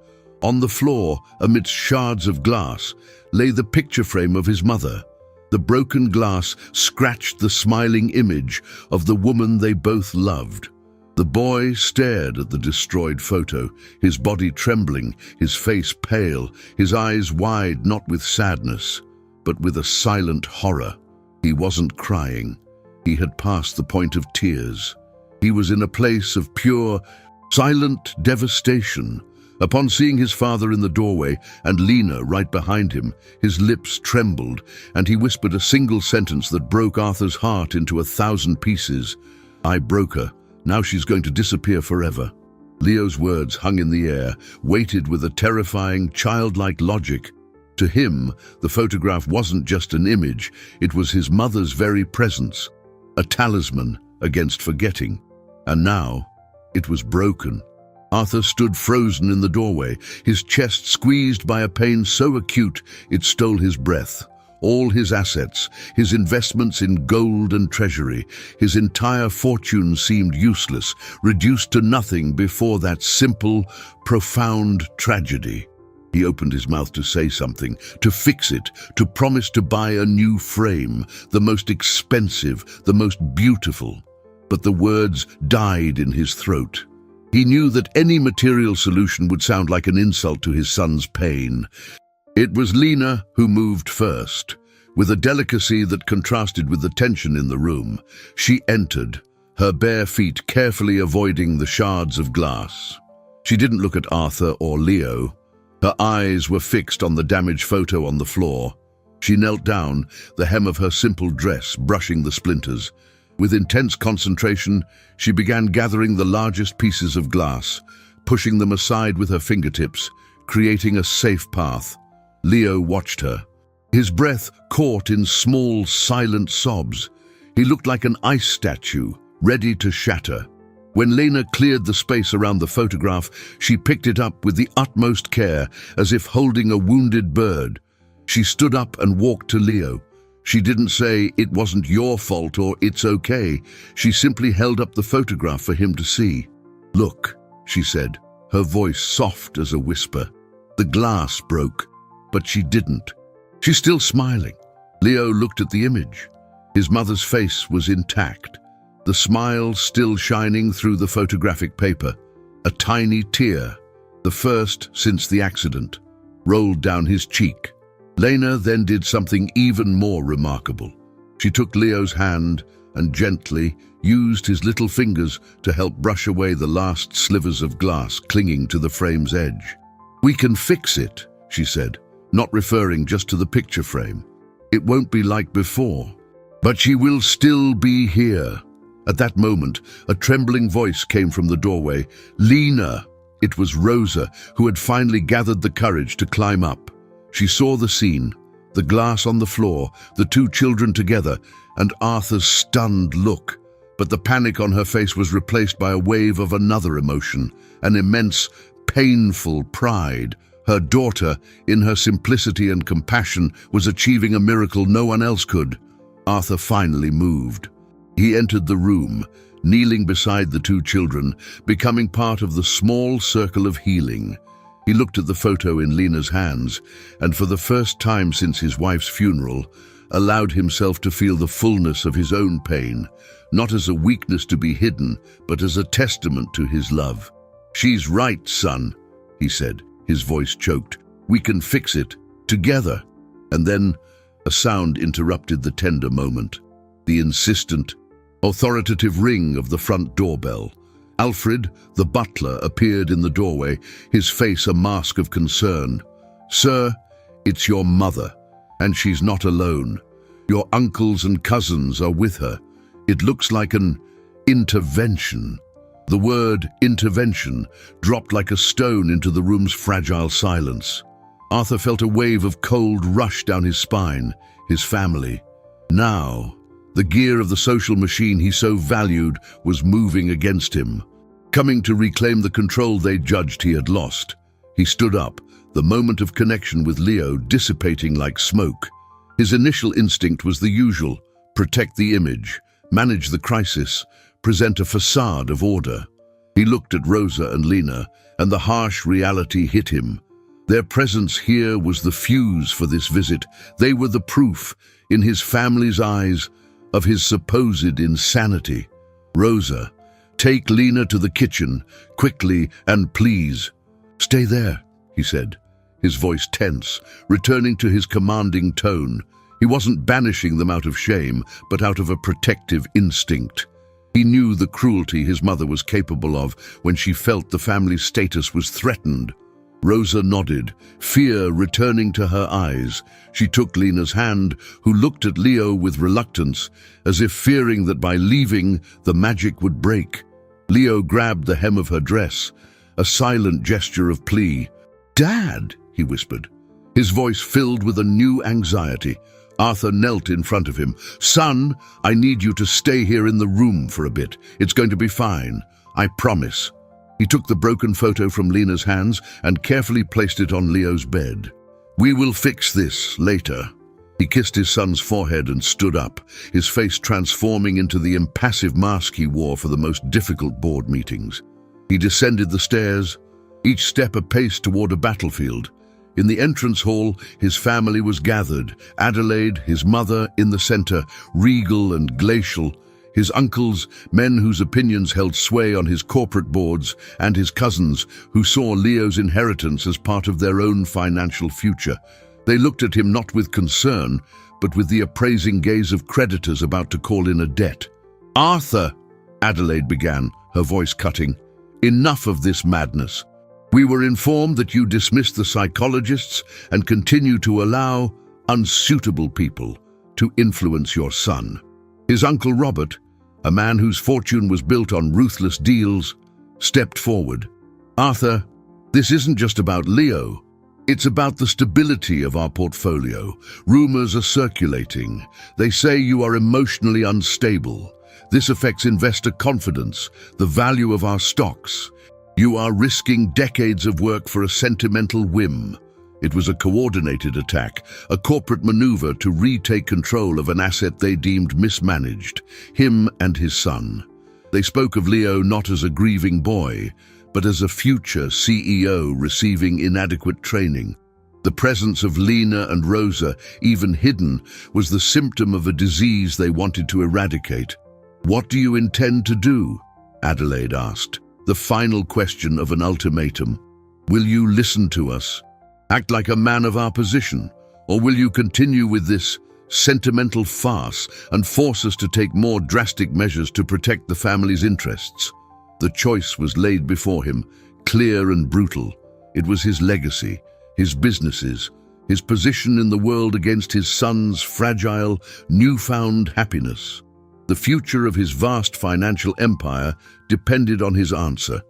On the floor, amidst shards of glass, lay the picture frame of his mother. The broken glass scratched the smiling image of the woman they both loved. The boy stared at the destroyed photo, his body trembling, his face pale, his eyes wide not with sadness, but with a silent horror. He wasn't crying. He had passed the point of tears. He was in a place of pure, silent devastation. Upon seeing his father in the doorway and Lena right behind him, his lips trembled, and he whispered a single sentence that broke Arthur's heart into 1,000 pieces. "I broke her. Now she's going to disappear forever." Leo's words hung in the air, weighted with a terrifying, childlike logic. To him, the photograph wasn't just an image, it was his mother's very presence, a talisman against forgetting. And now, it was broken. Arthur stood frozen in the doorway, his chest squeezed by a pain so acute it stole his breath. All his assets, his investments in gold and treasury, his entire fortune seemed useless, reduced to nothing before that simple, profound tragedy. He opened his mouth to say something, to fix it, to promise to buy a new frame, the most expensive, the most beautiful. But the words died in his throat. He knew that any material solution would sound like an insult to his son's pain. It was Lena who moved first. With a delicacy that contrasted with the tension in the room, she entered, her bare feet carefully avoiding the shards of glass. She didn't look at Arthur or Leo. Her eyes were fixed on the damaged photo on the floor. She knelt down, the hem of her simple dress brushing the splinters. With intense concentration, she began gathering the largest pieces of glass, pushing them aside with her fingertips, creating a safe path. Leo watched her. His breath caught in small, silent sobs. He looked like an ice statue, ready to shatter. When Lena cleared the space around the photograph, she picked it up with the utmost care, as if holding a wounded bird. She stood up and walked to Leo. She didn't say, "It wasn't your fault" or "It's okay." She simply held up the photograph for him to see. "Look," she said, her voice soft as a whisper. The glass broke, but she didn't. She's still smiling. Leo looked at the image. His mother's face was intact, the smile still shining through the photographic paper. A tiny tear, the first since the accident, rolled down his cheek. Lena then did something even more remarkable. She took Leo's hand and gently used his little fingers to help brush away the last slivers of glass clinging to the frame's edge. "We can fix it," she said, not referring just to the picture frame. "It won't be like before, but she will still be here." At that moment, a trembling voice came from the doorway. "Lena!" It was Rosa, who had finally gathered the courage to climb up. She saw the scene, the glass on the floor, the two children together, and Arthur's stunned look. But the panic on her face was replaced by a wave of another emotion, an immense, painful pride. Her daughter, in her simplicity and compassion, was achieving a miracle no one else could. Arthur finally moved. He entered the room, kneeling beside the two children, becoming part of the small circle of healing. He looked at the photo in Lena's hands, and for the first time since his wife's funeral, allowed himself to feel the fullness of his own pain, not as a weakness to be hidden, but as a testament to his love. "She's right, son," he said, his voice choked. "We can fix it, together." And then a sound interrupted the tender moment. The insistent, authoritative ring of the front doorbell. Alfred, the butler, appeared in the doorway, his face a mask of concern. "Sir, It's your mother, and she's not alone. Your uncles and cousins are with her. It looks like an intervention." The word intervention dropped like a stone into the room's fragile silence. Arthur felt a wave of cold rush down his spine. His family. Now, the gear of the social machine he so valued was moving against him, coming to reclaim the control they judged he had lost. He stood up, the moment of connection with Leo dissipating like smoke. His initial instinct was the usual: protect the image, manage the crisis, present a facade of order. He looked at Rosa and Lena, and the harsh reality hit him. Their presence here was the fuse for this visit. They were the proof, in his family's eyes, of his supposed insanity. "Rosa, take Lena to the kitchen, quickly, and please." "Stay there," he said, his voice tense, returning to his commanding tone. He wasn't banishing them out of shame, but out of a protective instinct. He knew the cruelty his mother was capable of when she felt the family's status was threatened. Rosa nodded, fear returning to her eyes. She took Lena's hand, who looked at Leo with reluctance, as if fearing that by leaving, the magic would break. Leo grabbed the hem of her dress, a silent gesture of plea. "Dad," he whispered, his voice filled with a new anxiety. Arthur knelt in front of him. "Son, I need you to stay here in the room for a bit. It's going to be fine. I promise." He took the broken photo from Lena's hands and carefully placed it on Leo's bed. "We will fix this later." He kissed his son's forehead and stood up, his face transforming into the impassive mask he wore for the most difficult board meetings. He descended the stairs, each step a pace toward a battlefield. In the entrance hall, his family was gathered, Adelaide, his mother, in the center, regal and glacial, his uncles, men whose opinions held sway on his corporate boards, and his cousins, who saw Leo's inheritance as part of their own financial future. They looked at him not with concern, but with the appraising gaze of creditors about to call in a debt. "Arthur," Adelaide began, her voice cutting, "enough of this madness. We were informed that you dismissed the psychologists and continue to allow unsuitable people to influence your son." His uncle Robert, a man whose fortune was built on ruthless deals, stepped forward. "Arthur, this isn't just about Leo. It's about the stability of our portfolio. Rumors are circulating. They say you are emotionally unstable. This affects investor confidence, the value of our stocks. You are risking decades of work for a sentimental whim." It was a coordinated attack, a corporate maneuver to retake control of an asset they deemed mismanaged, him and his son. They spoke of Leo not as a grieving boy, but as a future CEO receiving inadequate training. The presence of Lena and Rosa, even hidden, was the symptom of a disease they wanted to eradicate. "What do you intend to do?" Adelaide asked, the final question of an ultimatum. "Will you listen to us? Act like a man of our position? Or will you continue with this sentimental farce and force us to take more drastic measures to protect the family's interests?" The choice was laid before him, clear and brutal. It was his legacy, his businesses, his position in the world against his son's fragile, newfound happiness. The future of his vast financial empire depended on his answer,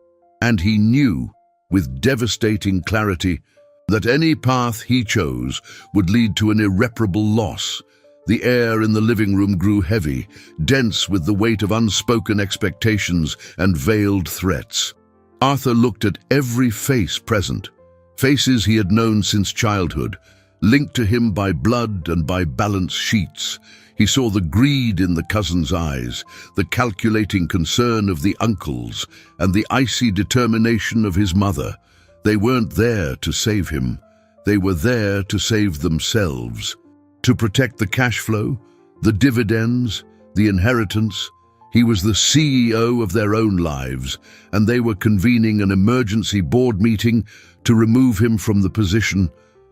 and he knew, with devastating clarity, that any path he chose would lead to an irreparable loss. The air in the living room grew heavy, dense with the weight of unspoken expectations and veiled threats. Arthur looked at every face present, faces he had known since childhood, linked to him by blood and by balance sheets. He saw the greed in the cousin's eyes, the calculating concern of the uncles, and the icy determination of his mother. They weren't there to save him. They were there to save themselves. To protect the cash flow, the dividends, the inheritance. He was the CEO of their own lives, and they were convening an emergency board meeting to remove him from the position.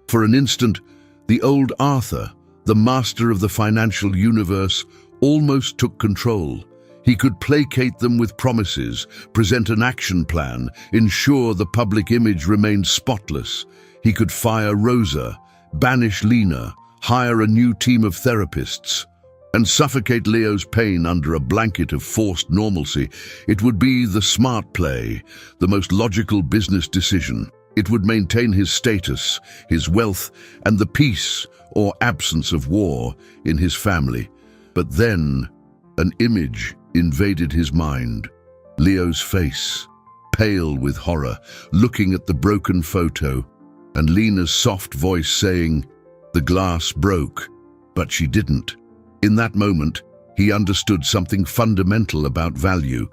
For an instant, the old Arthur, the master of the financial universe, almost took control. He could placate them with promises, present an action plan, ensure the public image remained spotless. He could fire Rosa, banish Lena, hire a new team of therapists, and suffocate Leo's pain under a blanket of forced normalcy. It would be the smart play, the most logical business decision. It would maintain his status, his wealth, and the peace or absence of war in his family. But then, an image invaded his mind. Leo's face, pale with horror, looking at the broken photo, and Lena's soft voice saying, "The glass broke," but she didn't. In that moment, he understood something fundamental about value.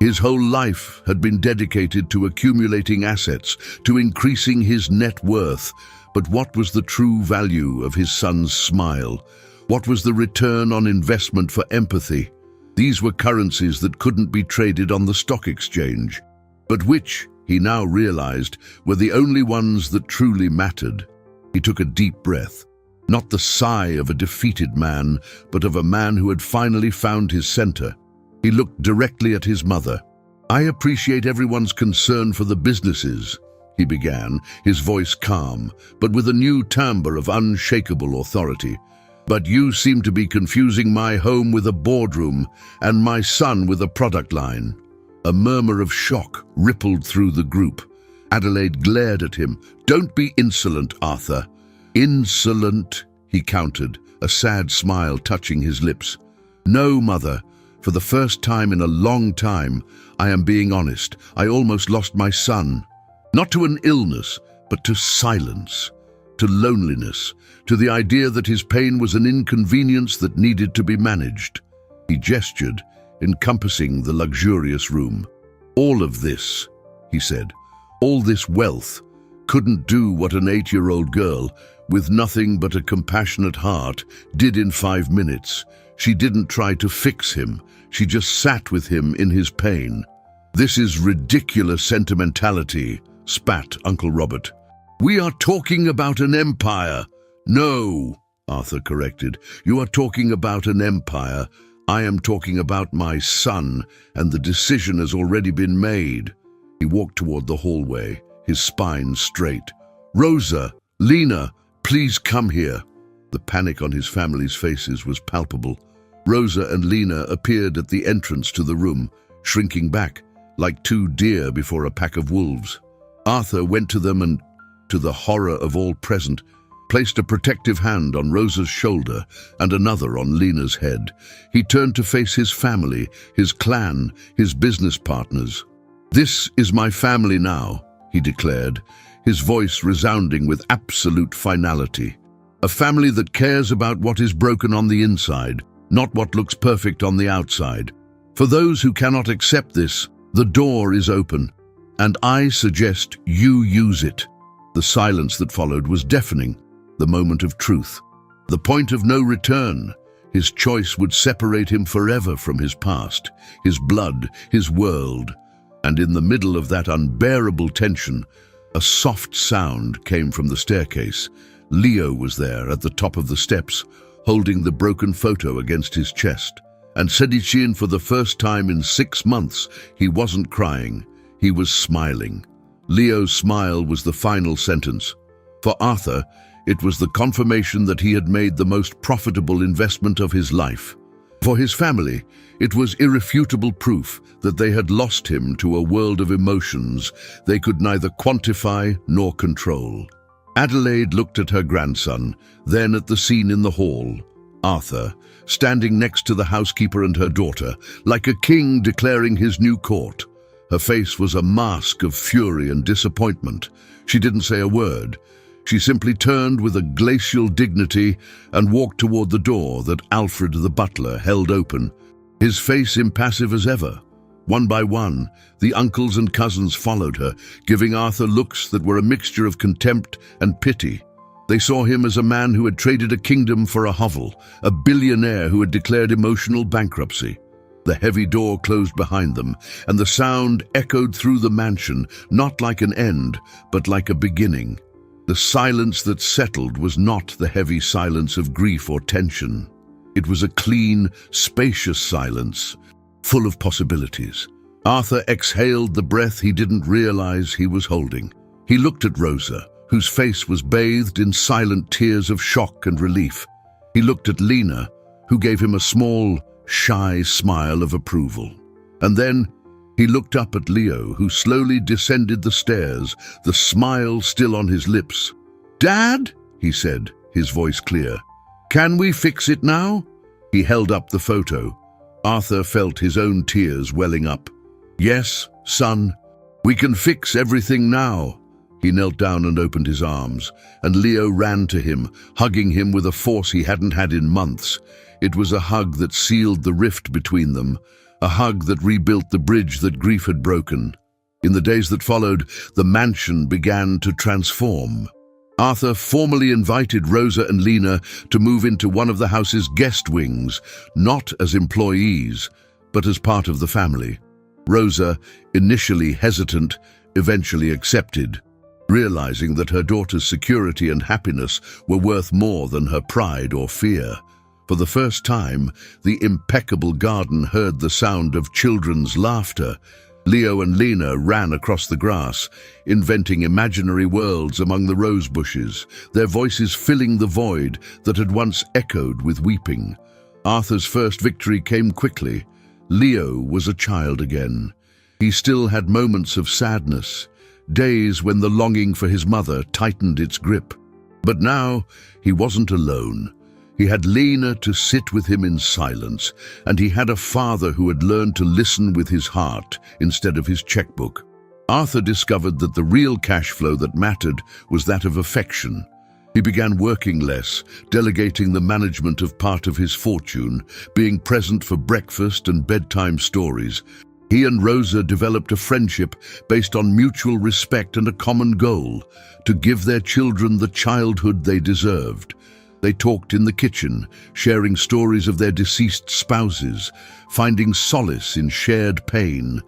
His whole life had been dedicated to accumulating assets, to increasing his net worth. But what was the true value of his son's smile? What was the return on investment for empathy? These were currencies that couldn't be traded on the stock exchange, but which, he now realized, were the only ones that truly mattered. He took a deep breath. Not the sigh of a defeated man, but of a man who had finally found his center. He looked directly at his mother. "I appreciate everyone's concern for the businesses," he began, his voice calm, but with a new timbre of unshakable authority. "But you seem to be confusing my home with a boardroom and my son with a product line." A murmur of shock rippled through the group. Adelaide glared at him. "Don't be insolent, Arthur." "Insolent," he countered, a sad smile touching his lips. "No, Mother. For the first time in a long time, I am being honest. I almost lost my son. Not to an illness, but to silence, to loneliness, to the idea that his pain was an inconvenience that needed to be managed." He gestured, encompassing the luxurious room. "All of this," he said, "all this wealth, couldn't do what an 8-year-old girl, with nothing but a compassionate heart, did in 5 minutes. She didn't try to fix him. She just sat with him in his pain." "This is ridiculous sentimentality," spat Uncle Robert. "We are talking about an empire." "No," Arthur corrected. "You are talking about an empire. I am talking about my son, and the decision has already been made." He walked toward the hallway, his spine straight. "Rosa, Lena, please come here." The panic on his family's faces was palpable. Rosa and Lena appeared at the entrance to the room, shrinking back, like 2 deer before a pack of wolves. Arthur went to them and, to the horror of all present, placed a protective hand on Rosa's shoulder and another on Lena's head. He turned to face his family, his clan, his business partners. "This is my family now," he declared, his voice resounding with absolute finality. "A family that cares about what is broken on the inside, not what looks perfect on the outside. For those who cannot accept this, the door is open, and I suggest you use it." The silence that followed was deafening, the moment of truth, the point of no return. His choice would separate him forever from his past, his blood, his world. And in the middle of that unbearable tension, a soft sound came from the staircase. Leo was there at the top of the steps, holding the broken photo against his chest. And Sedichin, for the first time in 6 months, he wasn't crying, he was smiling. Leo's smile was the final sentence. For Arthur, it was the confirmation that he had made the most profitable investment of his life. For his family, it was irrefutable proof that they had lost him to a world of emotions they could neither quantify nor control. Adelaide looked at her grandson, then at the scene in the hall. Arthur, standing next to the housekeeper and her daughter, like a king declaring his new court. Her face was a mask of fury and disappointment. She didn't say a word. She simply turned with a glacial dignity and walked toward the door that Alfred the butler held open, his face impassive as ever. One by one, the uncles and cousins followed her, giving Arthur looks that were a mixture of contempt and pity. They saw him as a man who had traded a kingdom for a hovel, a billionaire who had declared emotional bankruptcy. The heavy door closed behind them, and the sound echoed through the mansion, not like an end, but like a beginning. The silence that settled was not the heavy silence of grief or tension. It was a clean, spacious silence, full of possibilities. Arthur exhaled the breath he didn't realize he was holding. He looked at Rosa, whose face was bathed in silent tears of shock and relief. He looked at Lena, who gave him a small, shy smile of approval. And then he looked up at Leo, who slowly descended the stairs, the smile still on his lips. "Dad," he said, his voice clear. "Can we fix it now?" He held up the photo. Arthur felt his own tears welling up. "Yes, son, we can fix everything now." He knelt down and opened his arms, and Leo ran to him, hugging him with a force he hadn't had in months. It was a hug that sealed the rift between them, a hug that rebuilt the bridge that grief had broken. In the days that followed, the mansion began to transform. Arthur formally invited Rosa and Lena to move into one of the house's guest wings, not as employees, but as part of the family. Rosa, initially hesitant, eventually accepted, realizing that her daughter's security and happiness were worth more than her pride or fear. For the first time, the impeccable garden heard the sound of children's laughter. Leo and Lena ran across the grass, inventing imaginary worlds among the rose bushes, their voices filling the void that had once echoed with weeping. Arthur's first victory came quickly. Leo was a child again. He still had moments of sadness, days when the longing for his mother tightened its grip. But now he wasn't alone. He had Lena to sit with him in silence, and he had a father who had learned to listen with his heart instead of his checkbook. Arthur discovered that the real cash flow that mattered was that of affection. He began working less, delegating the management of part of his fortune, being present for breakfast and bedtime stories. He and Rosa developed a friendship based on mutual respect and a common goal: to give their children the childhood they deserved. They talked in the kitchen, sharing stories of their deceased spouses, finding solace in shared pain.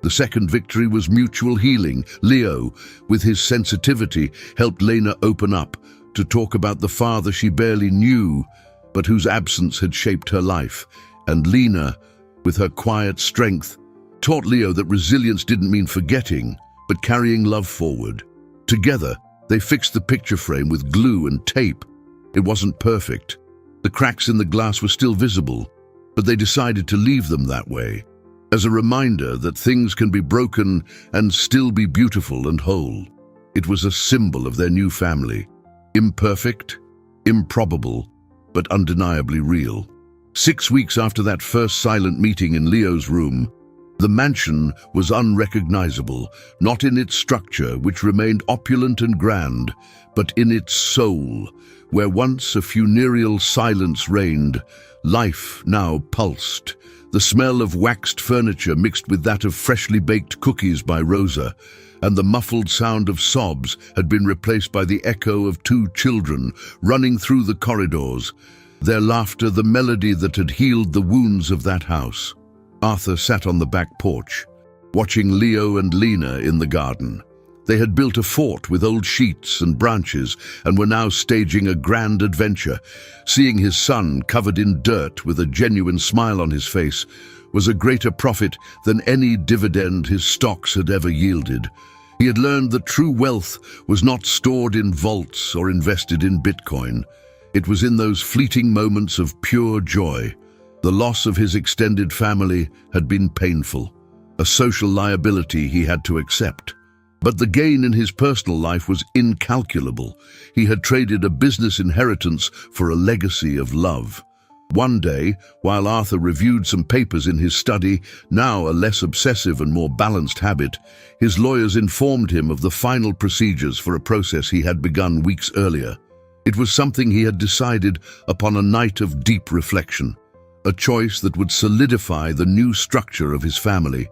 The second victory was mutual healing. Leo, with his sensitivity, helped Lena open up, to talk about the father she barely knew, but whose absence had shaped her life. And Lena, with her quiet strength, taught Leo that resilience didn't mean forgetting, but carrying love forward. Together, they fixed the picture frame with glue and tape. It wasn't perfect. The cracks in the glass were still visible, but they decided to leave them that way, as a reminder that things can be broken and still be beautiful and whole. It was a symbol of their new family. Imperfect, improbable, but undeniably real. 6 weeks after that first silent meeting in Leo's room, the mansion was unrecognizable, not in its structure, which remained opulent and grand, but in its soul. Where once a funereal silence reigned, life now pulsed. The smell of waxed furniture mixed with that of freshly baked cookies by Rosa, and the muffled sound of sobs had been replaced by the echo of 2 children running through the corridors, their laughter the melody that had healed the wounds of that house. Arthur sat on the back porch, watching Leo and Lena in the garden. They had built a fort with old sheets and branches and were now staging a grand adventure. Seeing his son covered in dirt with a genuine smile on his face was a greater profit than any dividend his stocks had ever yielded. He had learned that true wealth was not stored in vaults or invested in Bitcoin. It was in those fleeting moments of pure joy. The loss of his extended family had been painful, a social liability he had to accept. But the gain in his personal life was incalculable. He had traded a business inheritance for a legacy of love. One day, while Arthur reviewed some papers in his study, now a less obsessive and more balanced habit, his lawyers informed him of the final procedures for a process he had begun weeks earlier. It was something he had decided upon a night of deep reflection, a choice that would solidify the new structure of his family.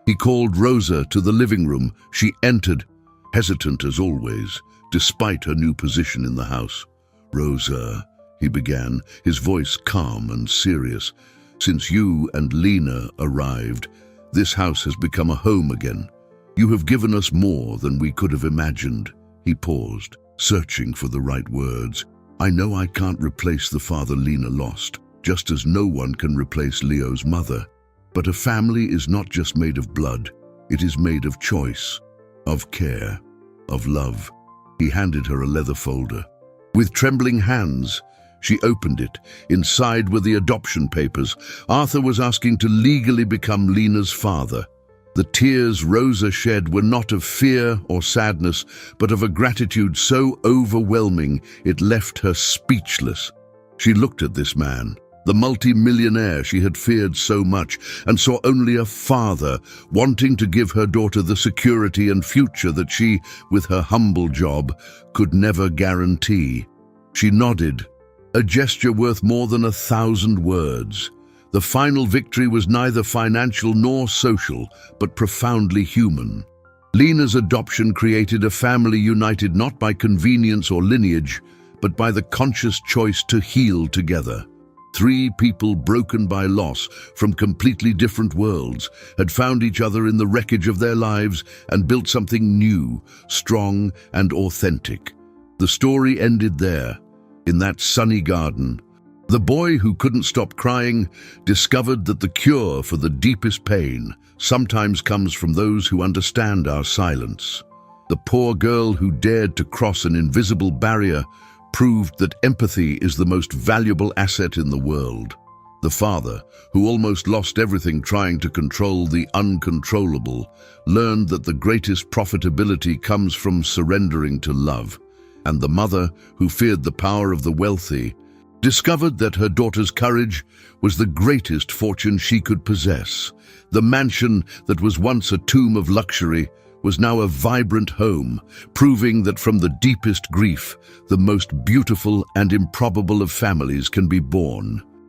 He called Rosa to the living room. She entered, hesitant as always, despite her new position in the house. "Rosa," he began, his voice calm and serious, "since you and Lena arrived, this house has become a home again. You have given us more than we could have imagined." He paused, searching for the right words. "I know I can't replace the father Lena lost, just as no one can replace Leo's mother. But a family is not just made of blood, it is made of choice, of care, of love. He handed her a leather folder. With trembling hands, she opened it. Inside were the adoption papers. Arthur was asking to legally become Lena's father. The tears Rosa shed were not of fear or sadness, but of a gratitude so overwhelming it left her speechless. She looked at this man, the multi-millionaire she had feared so much, and saw only a father wanting to give her daughter the security and future that she, with her humble job, could never guarantee. She nodded, a gesture worth more than 1,000 words. The final victory was neither financial nor social, but profoundly human. Lena's adoption created a family united not by convenience or lineage, but by the conscious choice to heal together. 3 people broken by loss from completely different worlds had found each other in the wreckage of their lives and built something new, strong and authentic. The story ended there, in that sunny garden. The boy who couldn't stop crying discovered that the cure for the deepest pain sometimes comes from those who understand our silence. The poor girl who dared to cross an invisible barrier proved that empathy is the most valuable asset in the world. The father, who almost lost everything trying to control the uncontrollable, learned that the greatest profitability comes from surrendering to love. And the mother, who feared the power of the wealthy, discovered that her daughter's courage was the greatest fortune she could possess. The mansion that was once a tomb of luxury was now a vibrant home, proving that from the deepest grief, the most beautiful and improbable of families can be born.